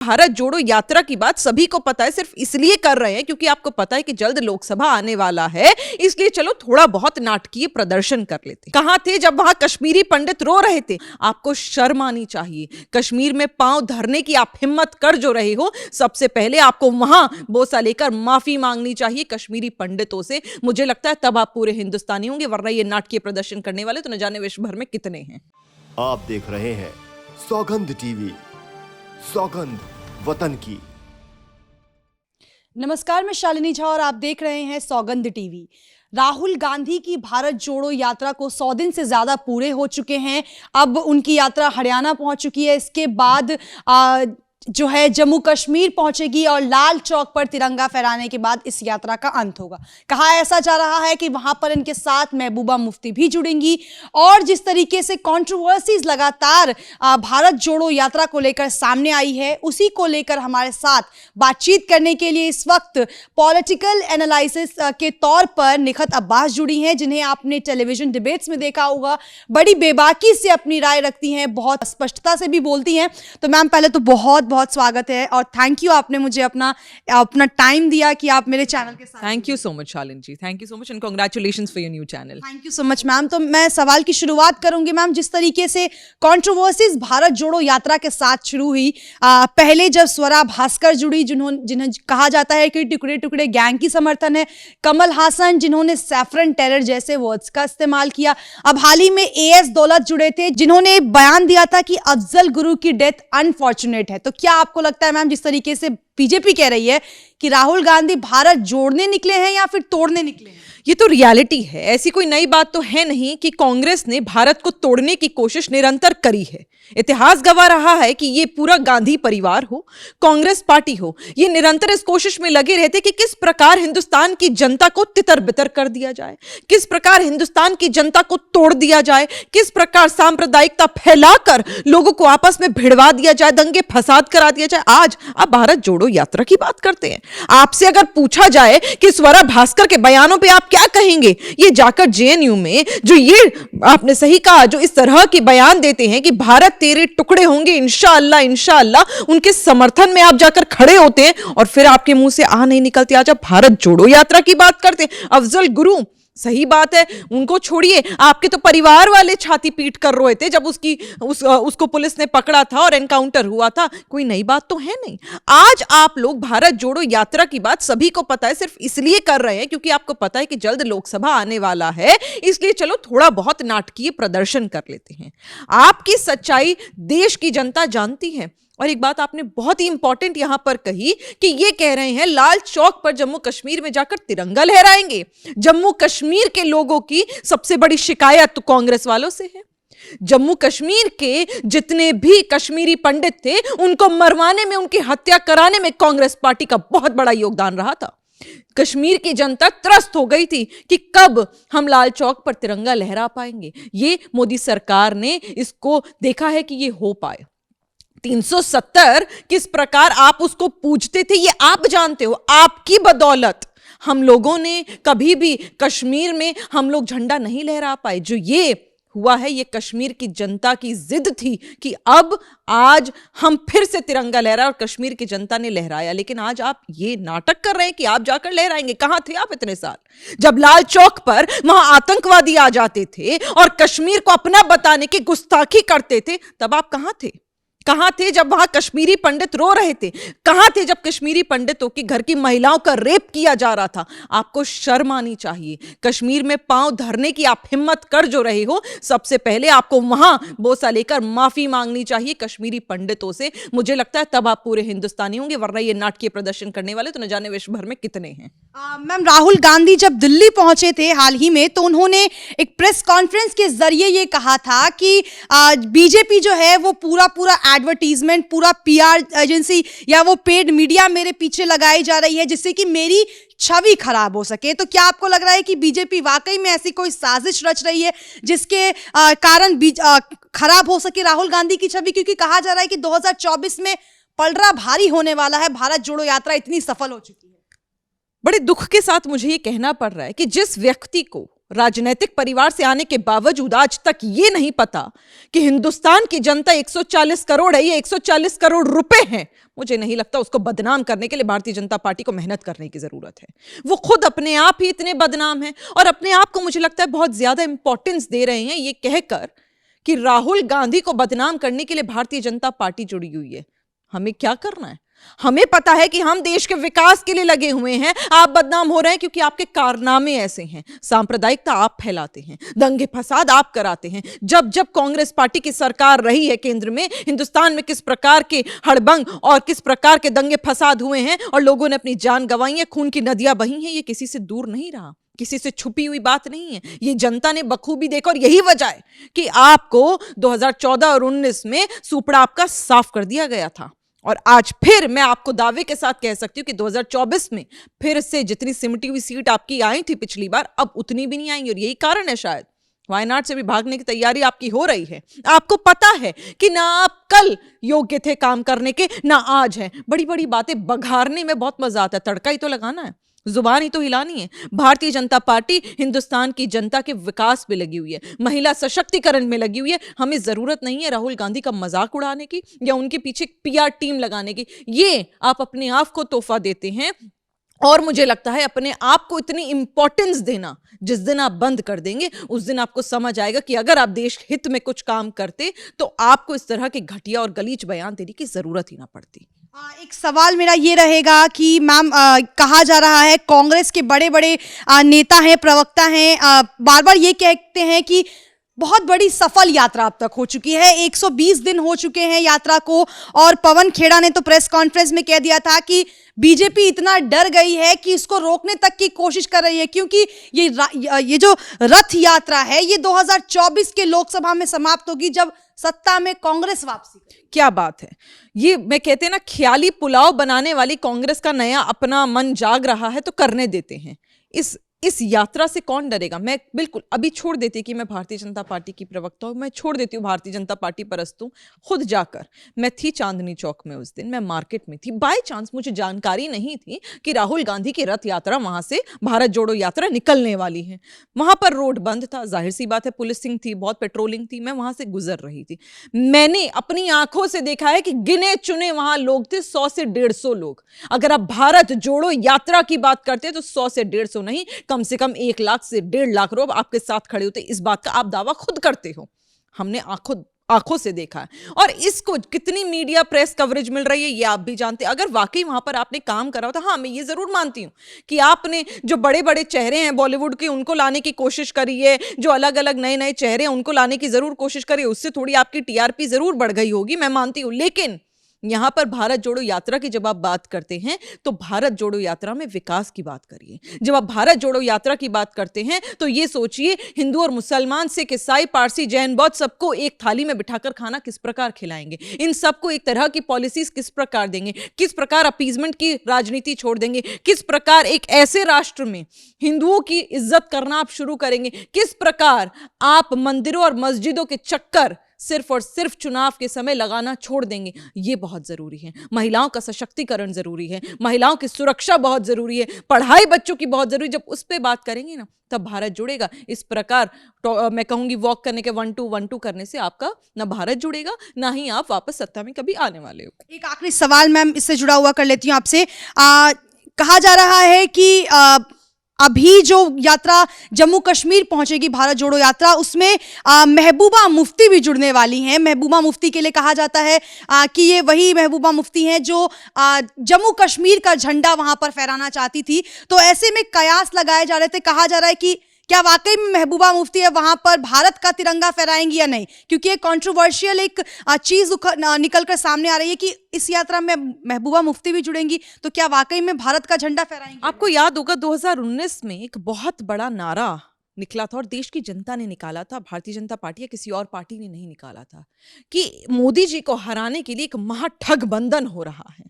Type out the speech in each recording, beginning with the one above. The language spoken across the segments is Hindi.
भारत जोड़ो यात्रा की बात सभी को पता है, सिर्फ इसलिए कर रहे हैं क्योंकि आपको पता है कि जल्द लोकसभा आने वाला है, इसलिए चलो थोड़ा बहुत नाटकीय प्रदर्शन कर लेते। कहां थे जब वहां कश्मीरी पंडित रो रहे थे? आपको शर्म आनी चाहिए। कश्मीर में पांव धरने की आप हिम्मत कर जो रहे हो, सबसे पहले आपको वहां बोसा लेकर माफी मांगनी चाहिए कश्मीरी पंडितों से। मुझे लगता है तब आप पूरे हिंदुस्तानी होंगे, वरना ये नाटकीय प्रदर्शन करने वाले तो न जाने विश्व भर में कितने हैं। आप देख रहे हैं सौगंध टीवी, सौगंध वतन की। नमस्कार, मैं शालिनी झा और आप देख रहे हैं सौगंध टीवी। राहुल गांधी की भारत जोड़ो यात्रा को 100 दिन से ज्यादा पूरे हो चुके हैं। अब उनकी यात्रा हरियाणा पहुंच चुकी है। इसके बाद जो है जम्मू कश्मीर पहुंचेगी और लाल चौक पर तिरंगा फहराने के बाद इस यात्रा का अंत होगा। कहा ऐसा जा रहा है कि वहां पर इनके साथ महबूबा मुफ्ती भी जुड़ेंगी। और जिस तरीके से कंट्रोवर्सीज लगातार भारत जोड़ो यात्रा को लेकर सामने आई है, उसी को लेकर हमारे साथ बातचीत करने के लिए इस वक्त पॉलिटिकल एनालिसिस के तौर पर निखत अब्बास जुड़ी हैं, जिन्हें आपने टेलीविजन डिबेट्स में देखा होगा। बड़ी बेबाकी से अपनी राय रखती हैं, बहुत स्पष्टता से भी बोलती हैं। तो मैम, पहले तो बहुत स्वागत है और थैंक यू, आपने मुझे अपना टाइम दिया कि आप मेरे चैनल के साथ। Thank you so much Shalini ji, thank you so much and congratulations for your new channel. Thank you so much ma'am. तो मैं सवाल की शुरुआत करूंगी मैम, जिस तरीके से कंट्रोवर्सीज भारत जोड़ो यात्रा के साथ शुरू हुई। पहले जब स्वरा भास्कर जुड़ी, जिन्हें कहा जाता है कि टुकड़े टुकड़े गैंग की समर्थन है, कमल हासन जिन्होंने सैफरन टेरर जैसे वर्ड्स का इस्तेमाल किया। अब हाल ही में एएस दौलत जुड़े थे, जिन्होंने बयान दिया था कि अफजल गुरु की डेथ अनफॉर्चुनेट है। तो क्या आपको लगता है मैम, जिस तरीके से बीजेपी कह रही है कि राहुल गांधी भारत जोड़ने निकले हैं या फिर तोड़ने निकले हैं? ये तो रियलिटी है, ऐसी कोई नई बात तो है नहीं कि कांग्रेस ने भारत को तोड़ने की कोशिश निरंतर करी है। इतिहास गवाह रहा है कि ये पूरा गांधी परिवार हो, कांग्रेस पार्टी हो, ये निरंतर इस कोशिश में लगे रहते कि किस प्रकार हिंदुस्तान की जनता को तितर बितर कर दिया जाए, किस प्रकार हिंदुस्तान की जनता को तोड़ दिया जाए, किस प्रकार सांप्रदायिकता फैलाकर लोगों को आपस में भिड़वा दिया जाए, दंगे फसाद करा दिया जाए। आज आप भारत जोड़ो यात्रा की बात करते हैं। आपसे अगर पूछा जाए कि स्वरा भास्कर के बयानों पे आप क्या कहेंगे, ये जाकर जेएनयू में जो ये आपने सही कहा, जो इस तरह के बयान देते हैं कि भारत तेरे टुकड़े होंगे इंशाअल्लाह इंशाअल्लाह, उनके समर्थन में आप जाकर खड़े होते हैं और फिर आपके मुंह से नहीं निकलती। आज आप भारत जोड़ो यात्रा की बात करते हैं। अफजल गुरु, सही बात है, उनको छोड़िए, आपके तो परिवार वाले छाती पीट कर रोए थे जब उसको पुलिस ने पकड़ा था और एनकाउंटर हुआ था। कोई नई बात तो है नहीं। आज आप लोग भारत जोड़ो यात्रा की बात सभी को पता है, सिर्फ इसलिए कर रहे हैं क्योंकि आपको पता है कि जल्द लोकसभा आने वाला है, इसलिए चलो थोड़ा बहुत नाटकीय प्रदर्शन कर लेते हैं। आपकी सच्चाई देश की जनता जानती है। और एक बात आपने बहुत ही इंपॉर्टेंट यहां पर कही कि ये कह रहे हैं लाल चौक पर जम्मू कश्मीर में जाकर तिरंगा लहराएंगे। जम्मू कश्मीर के लोगों की सबसे बड़ी शिकायत तो कांग्रेस वालों से है। जम्मू कश्मीर के जितने भी कश्मीरी पंडित थे, उनको मरवाने में, उनकी हत्या कराने में कांग्रेस पार्टी का बहुत बड़ा योगदान रहा था। कश्मीर की जनता त्रस्त हो गई थी कि कब हम लाल चौक पर तिरंगा लहरा पाएंगे। ये मोदी सरकार ने इसको देखा है कि ये हो पाए। 370 किस प्रकार आप उसको पूजते थे, ये आप जानते हो। आपकी बदौलत हम लोगों ने कभी भी कश्मीर में हम लोग झंडा नहीं लहरा पाए। जो ये हुआ है, ये कश्मीर की जनता की जिद थी कि अब आज हम फिर से तिरंगा लहराए, और कश्मीर की जनता ने लहराया। लेकिन आज आप ये नाटक कर रहे हैं कि आप जाकर लहराएंगे। कहां थे आप इतने साल? जब लाल चौक पर वहां आतंकवादी आ जाते थे और कश्मीर को अपना बताने की गुस्ताखी करते थे, तब आप कहां थे? कहां थे जब वहां कश्मीरी पंडित रो रहे थे? कहां थे जब कश्मीरी पंडितों की घर की महिलाओं का रेप किया जा रहा था? आपको शर्म आनी चाहिए। कश्मीर में पांव धरने की आप हिम्मत कर जो रहे हो, सबसे पहले आपको वहां बोसा लेकर माफी मांगनी चाहिए कश्मीरी पंडितों से। मुझे लगता है तब आप पूरे हिंदुस्तानी होंगे, वरना ये नाटकीय प्रदर्शन करने वाले तो न जाने विश्व भर में कितने हैं। मैम, राहुल गांधी जब दिल्ली पहुंचे थे हाल ही में, तो उन्होंने एक प्रेस कॉन्फ्रेंस के जरिए ये कहा था कि बीजेपी जो है वो पूरा एडवर्टीजमेंट, पूरा पीआर एजेंसी या वो पेड मीडिया मेरे पीछे लगाई जा रही है जिससे कि मेरी छवि खराब हो सके। तो क्या आपको लग रहा है कि बीजेपी वाकई में ऐसी कोई साजिश रच रही है जिसके कारण खराब हो सके राहुल गांधी की छवि? क्योंकि कहा जा रहा है कि 2024 में पलड़ा भारी होने वाला है, भारत जोड़ो यात्रा इतनी सफल हो चुकी है। बड़े दुख के साथ मुझे ये कहना पड़ रहा है कि जिस व्यक्ति को राजनीतिक परिवार से आने के बावजूद आज तक ये नहीं पता कि हिंदुस्तान की जनता 140 करोड़ है, ये 140 करोड़ रुपए हैं। मुझे नहीं लगता उसको बदनाम करने के लिए भारतीय जनता पार्टी को मेहनत करने की जरूरत है। वो खुद अपने आप ही इतने बदनाम हैं और अपने आप को मुझे लगता है बहुत ज्यादा इंपॉर्टेंस दे रहे हैं ये कहकर कि राहुल गांधी को बदनाम करने के लिए भारतीय जनता पार्टी जुड़ी हुई है। हमें क्या करना है? हमें पता है कि हम देश के विकास के लिए लगे हुए हैं। आप बदनाम हो रहे हैं क्योंकि आपके कारनामे ऐसे हैं। सांप्रदायिकता आप फैलाते हैं, दंगे फसाद आप कराते हैं। जब जब कांग्रेस पार्टी की सरकार रही है केंद्र में, हिंदुस्तान में किस प्रकार के हड़बंग और किस प्रकार के दंगे फसाद हुए हैं और लोगों ने अपनी जान गंवाई है, खून की नदियां बही हैं, ये किसी से दूर नहीं रहा, किसी से छुपी हुई बात नहीं है। ये जनता ने बखूबी देखा और यही वजह है कि आपको 2014 और 19 में सुपड़ा आपका साफ कर दिया गया था। और आज फिर मैं आपको दावे के साथ कह सकती हूं कि 2024 में फिर से जितनी सिमटी हुई सीट आपकी आई थी पिछली बार, अब उतनी भी नहीं आएंगी। और यही कारण है शायद वायनाड से भी भागने की तैयारी आपकी हो रही है। आपको पता है कि ना आप कल योग्य थे काम करने के, ना आज है। बड़ी बड़ी बातें बघारने में बहुत मजा आता है, तड़का ही तो लगाना है, जुबान ही तो हिलानी है। भारतीय जनता पार्टी हिंदुस्तान की जनता के विकास में लगी हुई है, महिला सशक्तिकरण में लगी हुई है। हमें जरूरत नहीं है राहुल गांधी का मजाक उड़ाने की या उनके पीछे पीआर टीम लगाने की। ये आप अपने आप को तोहफा देते हैं और मुझे लगता है अपने आप को इतनी इंपॉर्टेंस देना जिस दिन आप बंद कर देंगे उस दिन आपको समझ आएगा कि अगर आप देश हित में कुछ काम करते तो आपको इस तरह के घटिया और गलीच बयान देने की जरूरत ही ना पड़ती। एक सवाल मेरा ये रहेगा कि मैम, कहा जा रहा है कांग्रेस के बड़े बड़े नेता हैं, प्रवक्ता हैं, बार बार ये कहते हैं कि बहुत बड़ी सफल यात्रा अब तक हो चुकी है, 120 दिन हो चुके हैं यात्रा को। और पवन खेड़ा ने तो प्रेस कॉन्फ्रेंस में कह दिया था कि बीजेपी इतना डर गई है कि इसको रोकने तक की कोशिश कर रही है, क्योंकि ये जो रथ यात्रा है ये 2024 के लोकसभा में समाप्त होगी जब सत्ता में कांग्रेस वापसी। क्या बात है! ये मैं कहते हैं ना, ख्याली पुलाव बनाने वाली कांग्रेस का नया अपना मन जाग रहा है तो करने देते हैं। इस यात्रा से कौन डरेगा? मैं बिल्कुल अभी छोड़ देती कि मैं भारतीय जनता पार्टी की प्रवक्ता हूं, मैं छोड़ देती हूँ भारतीय जनता पार्टी परस्त हूं। खुद जाकर मैं थी चांदनी चौक में, उस दिन मैं मार्केट में थी, बाय चांस मुझे जानकारी नहीं थी कि राहुल गांधी की रथ यात्रा वहां से भारत जोड़ो यात्रा निकलने वाली है। वहां पर रोड बंद था, जाहिर सी बात है, पुलिसिंग थी, बहुत पेट्रोलिंग थी, मैं वहां से गुजर रही थी। मैंने अपनी आंखों से देखा है कि गिने चुने वहां लोग थे, 100 से 150 लोग। अगर आप भारत जोड़ो यात्रा की बात करते हैं तो 100 से 150 नहीं, कम से कम 1 लाख से 1.5 लाख लोग आपके साथ खड़े होते। इस बात का आप दावा खुद करते हो, हमने आंखों से देखा है। और इसको कितनी मीडिया प्रेस कवरेज मिल रही है ये आप भी जानते हैं। अगर वाकई वहां पर आपने काम करा हो तो हाँ, मैं ये जरूर मानती हूं कि आपने जो बड़े बड़े चेहरे हैं बॉलीवुड के उनको लाने की कोशिश करी है, जो अलग अलग नए नए चेहरे हैं उनको लाने की जरूर कोशिश करी है, उससे थोड़ी आपकी टीआरपी जरूर बढ़ गई होगी, मैं मानती हूं। लेकिन यहां पर भारत जोड़ो यात्रा की जब आप बात करते हैं तो भारत जोड़ो यात्रा में विकास की बात करिए। जब आप भारत जोड़ो यात्रा की बात करते हैं तो ये सोचिए हिंदू और मुसलमान, सिख, ईसाई, पारसी, जैन, बौद्ध सबको एक थाली में बिठाकर खाना किस प्रकार खिलाएंगे, इन सबको एक तरह की पॉलिसीज किस प्रकार देंगे, किस प्रकार अपीजमेंट की राजनीति छोड़ देंगे, किस प्रकार एक ऐसे राष्ट्र में हिंदुओं की इज्जत करना आप शुरू करेंगे, किस प्रकार आप मंदिरों और मस्जिदों के चक्कर सिर्फ और सिर्फ चुनाव के समय लगाना छोड़ देंगे। ये बहुत जरूरी है। महिलाओं का सशक्तिकरण जरूरी है, महिलाओं की सुरक्षा बहुत जरूरी है, पढ़ाई बच्चों की बहुत जरूरी। जब उस पर बात करेंगे ना तब भारत जुड़ेगा। इस प्रकार मैं कहूंगी वॉक करने के 1-2 करने से आपका ना भारत जुड़ेगा ना ही आप वापस सत्ता में कभी आने वाले हो। एक आखिरी सवाल मैम इससे जुड़ा हुआ कर लेती हूँ आपसे। कहा जा रहा है कि अभी जो यात्रा जम्मू कश्मीर पहुंचेगी भारत जोड़ो यात्रा, उसमें महबूबा मुफ्ती भी जुड़ने वाली हैं। महबूबा मुफ्ती के लिए कहा जाता है कि ये वही महबूबा मुफ्ती हैं जो जम्मू कश्मीर का झंडा वहां पर फहराना चाहती थी। तो ऐसे में कयास लगाए जा रहे थे, कहा जा रहा है कि क्या वाकई में महबूबा मुफ्ती है वहां पर भारत का तिरंगा फहराएंगी या नहीं, क्योंकि एक कंट्रोवर्शियल एक चीज निकल कर सामने आ रही है कि इस यात्रा में महबूबा मुफ्ती भी जुड़ेंगी, तो क्या वाकई में भारत का झंडा फहराएंगी? आपको याद होगा 2019 में एक बहुत बड़ा नारा निकला था और देश की जनता ने निकाला था, भारतीय जनता पार्टी या किसी और पार्टी ने नहीं निकाला था, कि मोदी जी को हराने के लिए एक महाठग बंधन हो रहा है।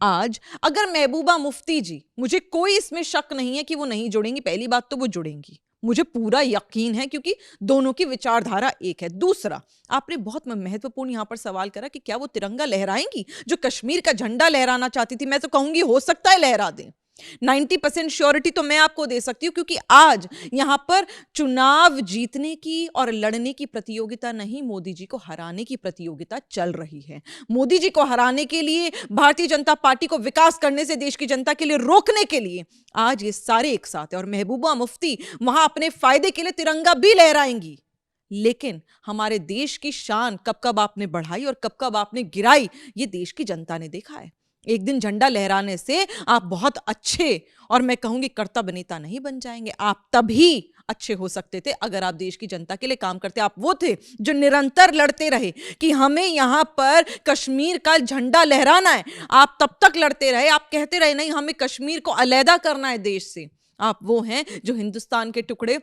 आज अगर महबूबा मुफ्ती जी, मुझे कोई इसमें शक नहीं है कि वो नहीं जुड़ेंगी, पहली बात तो वो जुड़ेंगी, मुझे पूरा यकीन है क्योंकि दोनों की विचारधारा एक है। दूसरा, आपने बहुत महत्वपूर्ण यहां पर सवाल करा कि क्या वो तिरंगा लहराएंगी, जो कश्मीर का झंडा लहराना चाहती थी। मैं तो कहूंगी हो सकता है लहरा दें, 90% श्योरिटी तो मैं आपको दे सकती हूं, क्योंकि आज यहां पर चुनाव जीतने की और लड़ने की प्रतियोगिता नहीं, मोदी जी को हराने की प्रतियोगिता चल रही है। मोदी जी को हराने के लिए, भारतीय जनता पार्टी को विकास करने से देश की जनता के लिए रोकने के लिए आज ये सारे एक साथ है। और महबूबा मुफ्ती वहां अपने फायदे के लिए तिरंगा भी लहराएंगी, लेकिन हमारे देश की शान कब कब आपने बढ़ाई और कब कब आपने गिराई, ये देश की जनता ने देखा है। एक दिन झंडा लहराने से आप बहुत अच्छे, और मैं कहूंगी कर्तव्य नेता नहीं बन जाएंगे। आप तभी अच्छे हो सकते थे अगर आप देश की जनता के लिए काम करते। आप वो थे जो निरंतर लड़ते रहे कि हमें यहां पर कश्मीर का झंडा लहराना है। आप तब तक लड़ते रहे, आप कहते रहे नहीं हमें कश्मीर को अलहदा करना है देश से। आप वो हैं जो हिंदुस्तान के टुकड़े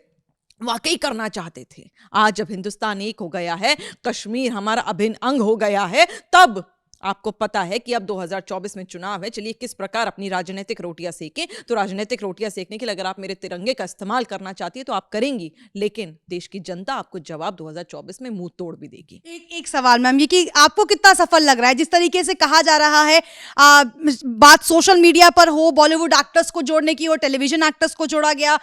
वाकई करना चाहते थे। आज जब हिंदुस्तान एक हो गया है, कश्मीर हमारा अभिन्न अंग हो गया है, तब आपको पता है कि अब 2024 में चुनाव है। चलिए किस प्रकार अपनी राजनीतिक रोटियां सेकें। तो राजनीतिक रोटियां सेकने के लिए अगर आप मेरे तिरंगे का इस्तेमाल करना चाहती है तो आप करेंगी, लेकिन देश की जनता आपको जवाब 2024 में मुंह तोड़ भी देगी। एक सवाल मैम, ये कि आपको कितना सफल लग रहा है जिस तरीके से कहा जा रहा है, बात सोशल मीडिया पर हो, बॉलीवुड एक्टर्स को जोड़ने की हो, टेलीविजन एक्टर्स को जोड़ा गया,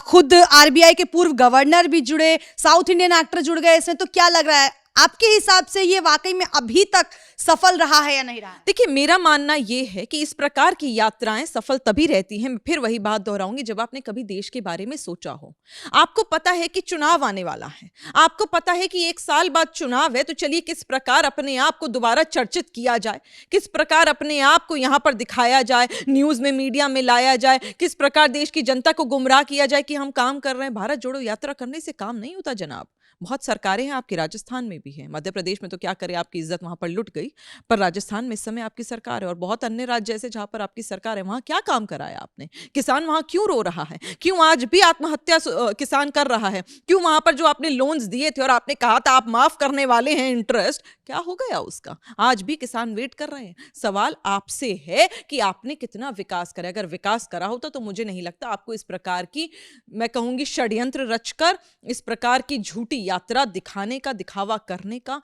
खुद आरबीआई के पूर्व गवर्नर भी जुड़े, साउथ इंडियन एक्टर जुड़ गए इसमें, तो क्या लग रहा है आपके हिसाब से ये वाकई में अभी तक सफल रहा है या नहीं रहा? देखिए, मेरा मानना यह है कि इस प्रकार की यात्राएं सफल तभी रहती हैं, मैं फिर वही बात दोहराऊंगी, जब आपने कभी देश के बारे में सोचा हो। आपको पता है कि चुनाव आने वाला है, आपको पता है कि 1 साल बाद चुनाव है, तो चलिए किस प्रकार अपने आप को दोबारा चर्चित किया जाए, किस प्रकार अपने आप को यहां पर दिखाया जाए, न्यूज में, मीडिया में लाया जाए, किस प्रकार देश की जनता को गुमराह किया जाए कि हम काम कर रहे हैं। भारत जोड़ो यात्रा करने से काम नहीं होता जनाब। बहुत सरकारें हैं, आपके राजस्थान में भी है, मध्य प्रदेश में तो क्या करे, आपकी इज्जत वहां पर लुट गई, पर राजस्थान में इस समय आपकी सरकार है, और बहुत अन्य राज्य ऐसे जहां पर आपकी सरकार है, वहां क्या काम कराया आपने? किसान वहां क्यों रो रहा है? क्यों आज भी आत्महत्या किसान कर रहा है? क्यों वहां पर जो आपने लोन्स दिए थे और आपने कहा था आप माफ करने वाले हैं इंटरेस्ट, क्या हो गया उसका? आज भी किसान वेट कर रहे हैं। सवाल आपसे है कि आपने कितना विकास करा। अगर विकास करा होता तो मुझे नहीं लगता आपको इस प्रकार की, मैं कहूंगी, षड्यंत्र रचकर इस प्रकार की झूठी यात्रा दिखाने का, दिखावा करने का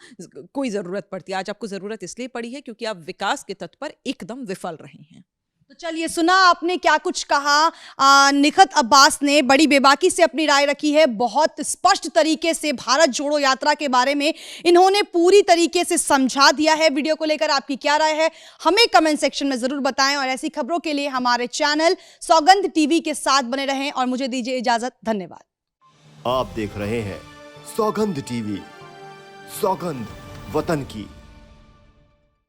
कोई जरूरत पड़ती। आज आपको जरूरत इसलिए पड़ी है क्योंकि आप विकास के तट पर एकदम विफल रहे हैं। तो चलिए, सुना आपने क्या कुछ कहा। निखत अब्बास ने बड़ी बेबाकी से अपनी राय रखी है, बहुत स्पष्ट तरीके से भारत जोड़ो यात्रा के बारे में इन्होंने पूरी तरीके से समझा दिया है। वीडियो को लेकर आपकी क्या राय है हमें कमेंट सेक्शन में जरूर बताएं, और ऐसी खबरों के लिए हमारे चैनल सौगंध टीवी के साथ बने रहें, और मुझे दीजिए इजाजत। धन्यवाद। आप देख रहे हैं सौगंध टीवी, सौगंध वतन की।